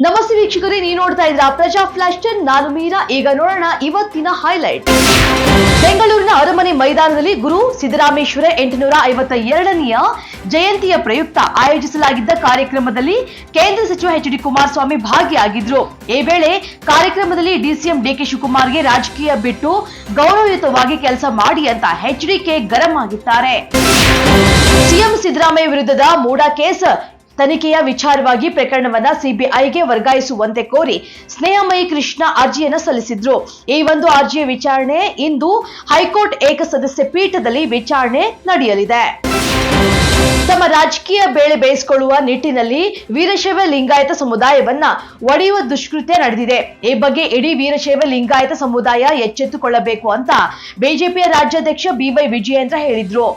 ನಮಸ್ತೆ ವೀಕ್ಷಕರೇ, ನೀವು ನೋಡ್ತಾ ಇದ್ರ ಪ್ರಜಾ ಫ್ಲಾಶ್ 10. ನಾನು ಮೀರಾ. ಈಗ ನೋಡೋಣ ಇವತ್ತಿನ ಹೈಲೈಟ್. ಬೆಂಗಳೂರಿನ ಅರಮನೆ ಮೈದಾನದಲ್ಲಿ ಗುರು ಸಿದ್ದರಾಮೇಶ್ವರ 852ನೇಯ ಜಯಂತಿಯ ಪ್ರಯುಕ್ತ ಆಯೋಜಿಸಲಾಗಿದ್ದ ಕಾರ್ಯಕ್ರಮದಲ್ಲಿ ಕೇಂದ್ರ ಸಚಿವ ಎಚ್.ಡಿ. ಕುಮಾರಸ್ವಾಮಿ ಭಾಗಿಯಾಗಿದ್ರು. ಈ ವೇಳೆ ಕಾರ್ಯಕ್ರಮದಲ್ಲಿ ಡಿಸಿಎಂ ಡಿ.ಕೆ. ಶಿವಕುಮಾರ್ಗೆ ರಾಜಕೀಯ ಬಿಟ್ಟು ಗೌರವಯುತವಾಗಿ ಕೆಲಸ ಮಾಡಿ ಅಂತ ಎಚ್.ಡಿ.ಕೆ ಗರಂ ಆಗಿದ್ದಾರೆ. ಸಿಎಂ ಸಿದ್ದರಾಮಯ್ಯ ವಿರುದ್ಧದ ಮೂಡಾ ಕೇಸ್ ತನಿಖೆಯ ವಿಚಾರವಾಗಿ ಪ್ರಕರಣವನ್ನ ಸಿಬಿಐಗೆ ವರ್ಗಾಯಿಸುವಂತೆ ಕೋರಿ ಸ್ನೇಹಮಯಿ ಕೃಷ್ಣ ಅರ್ಜಿಯನ್ನು ಸಲ್ಲಿಸಿದ್ರು. ಈ ಒಂದು ಅರ್ಜಿಯ ವಿಚಾರಣೆ ಇಂದು ಹೈಕೋರ್ಟ್ ಏಕಸದಸ್ಯ ಪೀಠದಲ್ಲಿ ವಿಚಾರಣೆ ನಡೆಯಲಿದೆ. ತಮ್ಮ ರಾಜಕೀಯ ಬೇಳೆ ಬೇಯಿಸಿಕೊಳ್ಳುವ ನಿಟ್ಟಿನಲ್ಲಿ ವೀರಶೈವ ಲಿಂಗಾಯತ ಸಮುದಾಯವನ್ನ ಒಡೆಯುವ ದುಷ್ಕೃತ್ಯ ನಡೆದಿದೆ. ಈ ಬಗ್ಗೆ ಇಡೀ ವೀರಶೈವ ಲಿಂಗಾಯತ ಸಮುದಾಯ ಎಚ್ಚೆತ್ತುಕೊಳ್ಳಬೇಕು ಅಂತ ಬಿಜೆಪಿಯ ರಾಜ್ಯಾಧ್ಯಕ್ಷ ಬಿವೈ ವಿಜಯೇಂದ್ರ ಹೇಳಿದ್ರು.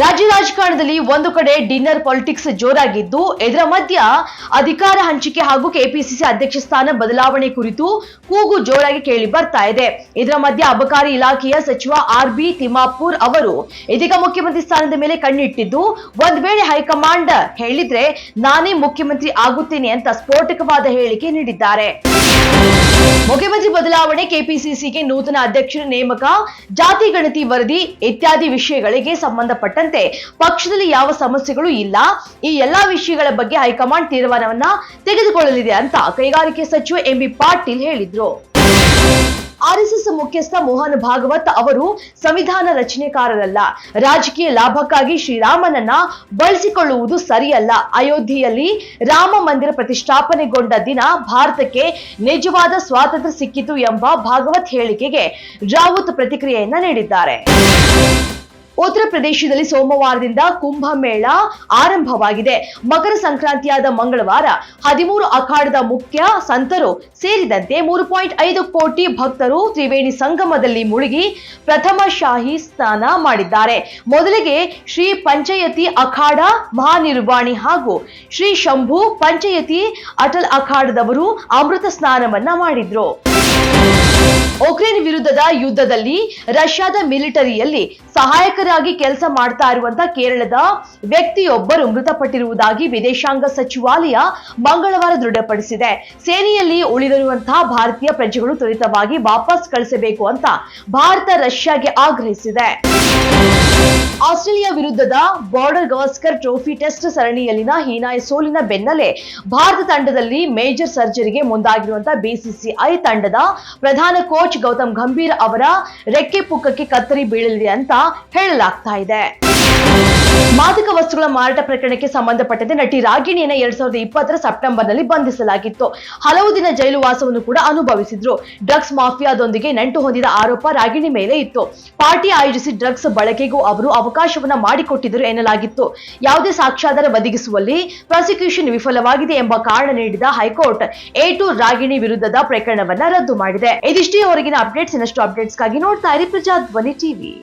ರಾಜ್ಯ ರಾಜಕಾರಣದಲ್ಲಿ ಒಂದು ಕಡೆ ಡಿನ್ನರ್ ಪಾಲಿಟಿಕ್ಸ್ ಜೋರಾಗಿದ್ದು, ಇದರ ಮಧ್ಯ ಅಧಿಕಾರ ಹಂಚಿಕೆ ಹಾಗೂ ಕೆಪಿಸಿಸಿ ಅಧ್ಯಕ್ಷ ಸ್ಥಾನ ಬದಲಾವಣೆ ಕುರಿತು ಕೂಗು ಜೋರಾಗಿ ಕೇಳಿ ಬರ್ತಾ ಇದೆ. ಇದರ ಮಧ್ಯ ಅಬಕಾರಿ ಇಲಾಖೆಯ ಸಚಿವ ಆರ್.ಬಿ. ತಿಮ್ಮಾಪುರ್ ಅವರು ಇದೀಗ ಮುಖ್ಯಮಂತ್ರಿ ಸ್ಥಾನದ ಮೇಲೆ ಕಣ್ಣಿಟ್ಟಿದ್ದು, ಒಂದ್ ವೇಳೆ ಹೈಕಮಾಂಡ್ ಹೇಳಿದ್ರೆ ನಾನೇ ಮುಖ್ಯಮಂತ್ರಿ ಆಗುತ್ತೇನೆ ಅಂತ ಸ್ಫೋಟಕವಾದ ಹೇಳಿಕೆ ನೀಡಿದ್ದಾರೆ. ಮುಖ್ಯಮಂತ್ರಿ ಬದಲಾವಣೆ, ಕೆಪಿಸಿಸಿಗೆ ನೂತನ ಅಧ್ಯಕ್ಷರ ನೇಮಕ, ಜಾತಿ ಗಣತಿ ವರದಿ ಇತ್ಯಾದಿ ವಿಷಯಗಳಿಗೆ ಸಂಬಂಧಪಟ್ಟಂತೆ ಪಕ್ಷದಲ್ಲಿ ಯಾವ ಸಮಸ್ಯೆಗಳು ಇಲ್ಲ. ಈ ಎಲ್ಲಾ ವಿಷಯಗಳ ಬಗ್ಗೆ ಹೈಕಮಾಂಡ್ ತೀರ್ಮಾನವನ್ನ ತೆಗೆದುಕೊಳ್ಳಲಿದೆ ಅಂತ ಕೈಗಾರಿಕೆ ಸಚಿವ ಎಂಬಿ ಪಾಟೀಲ್ ಹೇಳಿದ್ರು. ಆರ್ಎಸ್ಎಸ್ ಮುಖ್ಯಸ್ಥ ಮೋಹನ್ ಭಾಗವತ್ ಅವರು ಸಂವಿಧಾನ ರಚನೆಕಾರರಲ್ಲ. ರಾಜಕೀಯ ಲಾಭಕ್ಕಾಗಿ ಶ್ರೀರಾಮನನ್ನ ಬಳಸಿಕೊಳ್ಳುವುದು ಸರಿಯಲ್ಲ. ಅಯೋಧ್ಯೆಯಲ್ಲಿ ರಾಮ ಮಂದಿರ ಪ್ರತಿಷ್ಠಾಪನೆಗೊಂಡ ದಿನ ಭಾರತಕ್ಕೆ ನಿಜವಾದ ಸ್ವಾತಂತ್ರ್ಯ ಸಿಕ್ಕಿತು ಎಂಬ ಭಾಗವತ್ ಹೇಳಿಕೆಗೆ ರಾವುತ್ ಪ್ರತಿಕ್ರಿಯೆಯನ್ನ ನೀಡಿದ್ದಾರೆ. ಉತ್ತರ ಪ್ರದೇಶದಲ್ಲಿ ಸೋಮವಾರದಿಂದ ಕುಂಭಮೇಳ ಆರಂಭವಾಗಿದೆ. ಮಕರ ಸಂಕ್ರಾಂತಿಯಾದ ಮಂಗಳವಾರ 13 ಅಖಾಡದ ಮುಖ್ಯ ಸಂತರು ಸೇರಿದಂತೆ 3.5 ಕೋಟಿ ಭಕ್ತರು ತ್ರಿವೇಣಿ ಸಂಗಮದಲ್ಲಿ ಮುಳುಗಿ ಪ್ರಥಮ ಶಾಹಿ ಸ್ನಾನ ಮಾಡಿದ್ದಾರೆ. ಮೊದಲಿಗೆ ಶ್ರೀ ಪಂಚಯತಿ ಅಖಾಡ ಮಹಾನಿರ್ವಾಣಿ ಹಾಗೂ ಶ್ರೀ ಶಂಭು ಪಂಚಯತಿ ಅಟಲ್ ಅಖಾಡದವರು ಅಮೃತ ಸ್ನಾನವನ್ನ ಮಾಡಿದ್ರು. ಉಕ್ರೇನ್ ವಿರುದ್ಧದ ಯುದ್ಧದಲ್ಲಿ ರಷ್ಯಾದ ಮಿಲಿಟರಿಯಲ್ಲಿ ಸಹಾಯಕರಾಗಿ ಕೆಲಸ ಮಾಡ್ತಾ ಇರುವಂತಹ ಕೇರಳದ ವ್ಯಕ್ತಿಯೊಬ್ಬರು ಮೃತಪಟ್ಟಿರುವುದಾಗಿ ವಿದೇಶಾಂಗ ಸಚಿವಾಲಯ ಮಂಗಳವಾರ ದೃಢಪಡಿಸಿದೆ. ಸೇನೆಯಲ್ಲಿ ಉಳಿದಿರುವಂತಹ ಭಾರತೀಯ ಪ್ರಜೆಗಳು ತ್ವರಿತವಾಗಿ ವಾಪಸ್ ಕಳಿಸಬೇಕು ಅಂತ ಭಾರತ ರಷ್ಯಾಗೆ ಆಗ್ರಹಿಸಿದೆ. ಆಸ್ಟ್ರೇಲಿಯಾ ವಿರುದ್ಧದ ಬಾರ್ಡರ್ ಗವಾಸ್ಕರ್ ಟ್ರೋಫಿ ಟೆಸ್ಟ್ ಸರಣಿಯಲ್ಲಿನ ಹೀನಾಯ ಸೋಲಿನ ಬೆನ್ನಲ್ಲೇ ಭಾರತ ತಂಡದಲ್ಲಿ ಮೇಜರ್ ಸರ್ಜರಿಗೆ ಮುಂದಾಗಿರುವಂತಹ ಬಿಸಿಸಿಐ ತಂಡದ ಪ್ರಧಾನ ಕೋಚ್ ಗೌತಮ್ ಗಂಭೀರ್ ಅವರ ರೆಕ್ಕೆ ಪುಕ್ಕಕ್ಕೆ ಕತ್ತರಿ ಬೀಳಲಿದೆ ಅಂತ ಹೇಳಲಾಗ್ತಾ ಇದೆ. ಮಾದಕ ವಸ್ತುಗಳ ಮಾರಾಟ ಪ್ರಕರಣಕ್ಕೆ ಸಂಬಂಧಪಟ್ಟಂತೆ ನಟಿ ರಾಗಿಣಿಯನ್ನ 2020 ಸೆಪ್ಟೆಂಬರ್ನಲ್ಲಿ ಬಂಧಿಸಲಾಗಿತ್ತು. ಹಲವು ದಿನ ಜೈಲು ವಾಸವನ್ನು ಕೂಡ ಅನುಭವಿಸಿದ್ರು. ಡ್ರಗ್ಸ್ ಮಾಫಿಯಾದೊಂದಿಗೆ ನಂಟು ಹೊಂದಿದ ಆರೋಪ ರಾಗಿಣಿ ಮೇಲೆ ಇತ್ತು. ಪಾರ್ಟಿ ಆಯೋಜಿಸಿ ಡ್ರಗ್ಸ್ ಬಳಕೆಗೂ ಅವರು ಅವಕಾಶವನ್ನ ಮಾಡಿಕೊಟ್ಟಿದ್ದರು ಎನ್ನಲಾಗಿತ್ತು. ಯಾವುದೇ ಸಾಕ್ಷ್ಯಾಧಾರ ಒದಗಿಸುವಲ್ಲಿ ಪ್ರಾಸಿಕ್ಯೂಷನ್ ವಿಫಲವಾಗಿದೆ ಎಂಬ ಕಾರಣ ನೀಡಿದ ಹೈಕೋರ್ಟ್ A2 ರಾಗಿಣಿ ವಿರುದ್ಧದ ಪ್ರಕರಣವನ್ನ ರದ್ದು ಮಾಡಿದೆ. ಇದಿಷ್ಟೇ ಹೊರಗಿನ ಅಪ್ಡೇಟ್ಸ್. ಇನ್ನಷ್ಟು ಅಪ್ಡೇಟ್ಸ್ಗಾಗಿ ನೋಡ್ತಾ ಇರಿ ಪ್ರಜಾಧ್ವನಿ ಟಿವಿ.